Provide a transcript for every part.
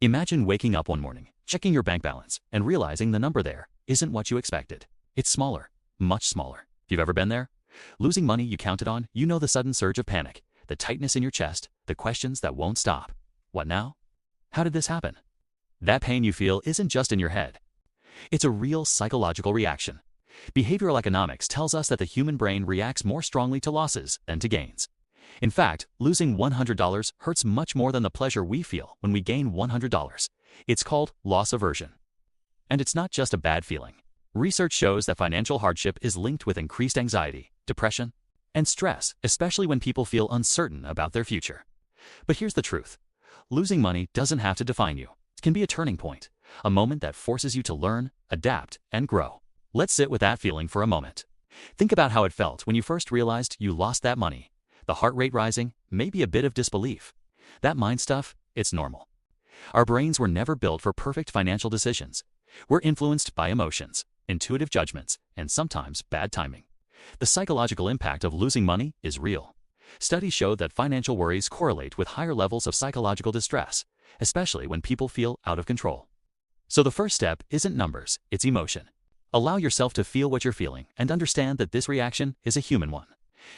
Imagine waking up one morning, checking your bank balance, and realizing the number there isn't what you expected. It's smaller, much smaller. If you've ever been there? Losing money you counted on, you know the sudden surge of panic, the tightness in your chest, the questions that won't stop. What now? How did this happen? That pain you feel isn't just in your head. It's a real psychological reaction. Behavioral economics tells us that the human brain reacts more strongly to losses than to gains. In fact, losing $100 hurts much more than the pleasure we feel when we gain $100. It's called loss aversion. And it's not just a bad feeling. Research shows that financial hardship is linked with increased anxiety, depression, and stress, especially when people feel uncertain about their future. But here's the truth. Losing money doesn't have to define you. It can be a turning point, a moment that forces you to learn, adapt, and grow. Let's sit with that feeling for a moment. Think about how it felt when you first realized you lost that money. The heart rate rising, maybe a bit of disbelief. That mind stuff, it's normal. Our brains were never built for perfect financial decisions. We're influenced by emotions, intuitive judgments, and sometimes bad timing. The psychological impact of losing money is real. Studies show that financial worries correlate with higher levels of psychological distress, especially when people feel out of control. So the first step isn't numbers, it's emotion. Allow yourself to feel what you're feeling and understand that this reaction is a human one.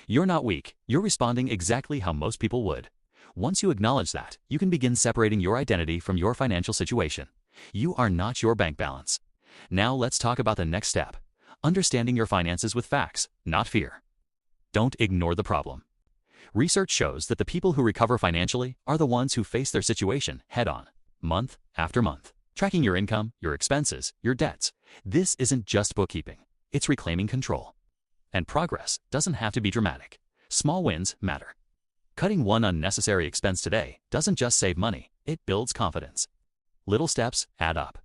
You're not weak, you're responding exactly how most people would. Once you acknowledge that, you can begin separating your identity from your financial situation. You are not your bank balance. Now let's talk about the next step. Understanding your finances with facts, not fear. Don't ignore the problem. Research shows that the people who recover financially are the ones who face their situation head-on, month after month. Tracking your income, your expenses, your debts. This isn't just bookkeeping. It's reclaiming control. And progress doesn't have to be dramatic. Small wins matter. Cutting one unnecessary expense today doesn't just save money, it builds confidence. Little steps add up.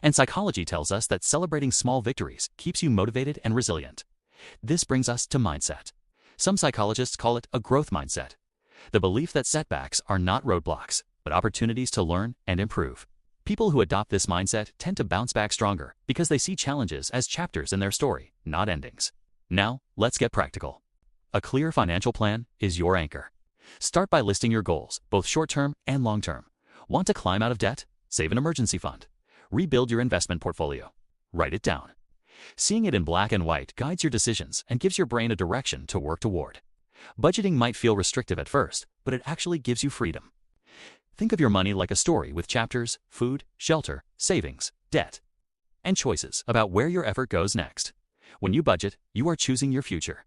And psychology tells us that celebrating small victories keeps you motivated and resilient. This brings us to mindset. Some psychologists call it a growth mindset. The belief that setbacks are not roadblocks, but opportunities to learn and improve. People who adopt this mindset tend to bounce back stronger because they see challenges as chapters in their story, not endings. Now, let's get practical. A clear financial plan is your anchor. Start by listing your goals, both short-term and long-term. Want to climb out of debt? Save an emergency fund. Rebuild your investment portfolio. Write it down. Seeing it in black and white guides your decisions and gives your brain a direction to work toward. Budgeting might feel restrictive at first, but it actually gives you freedom. Think of your money like a story with chapters, food, shelter, savings, debt, and choices about where your effort goes next. When you budget, you are choosing your future.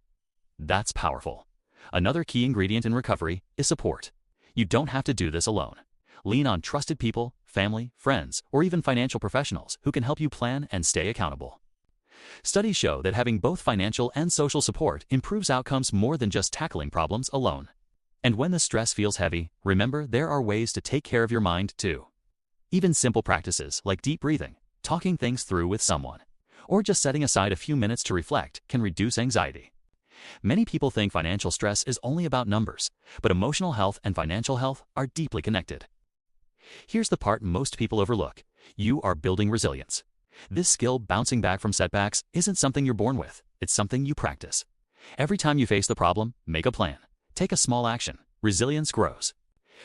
That's powerful. Another key ingredient in recovery is support. You don't have to do this alone. Lean on trusted people, family, friends, or even financial professionals who can help you plan and stay accountable. Studies show that having both financial and social support improves outcomes more than just tackling problems alone. And when the stress feels heavy, remember there are ways to take care of your mind too. Even simple practices like deep breathing, talking things through with someone, or just setting aside a few minutes to reflect can reduce anxiety. Many people think financial stress is only about numbers, but emotional health and financial health are deeply connected. Here's the part most people overlook. You are building resilience. This skill, bouncing back from setbacks, isn't something you're born with. It's something you practice. Every time you face the problem, make a plan. Take a small action. Resilience grows.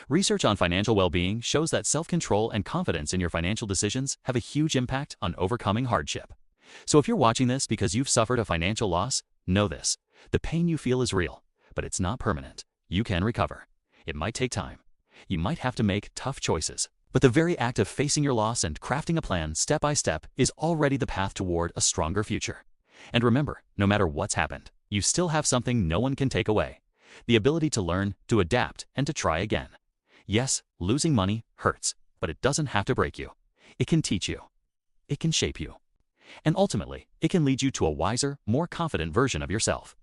Research on financial well-being shows that self-control and confidence in your financial decisions have a huge impact on overcoming hardship. So if you're watching this because you've suffered a financial loss, know this. The pain you feel is real, but it's not permanent. You can recover. It might take time. You might have to make tough choices. But the very act of facing your loss and crafting a plan step by step is already the path toward a stronger future. And remember, no matter what's happened, you still have something no one can take away. The ability to learn, to adapt, and to try again. Yes, losing money hurts, but it doesn't have to break you. It can teach you. It can shape you. And ultimately, it can lead you to a wiser, more confident version of yourself.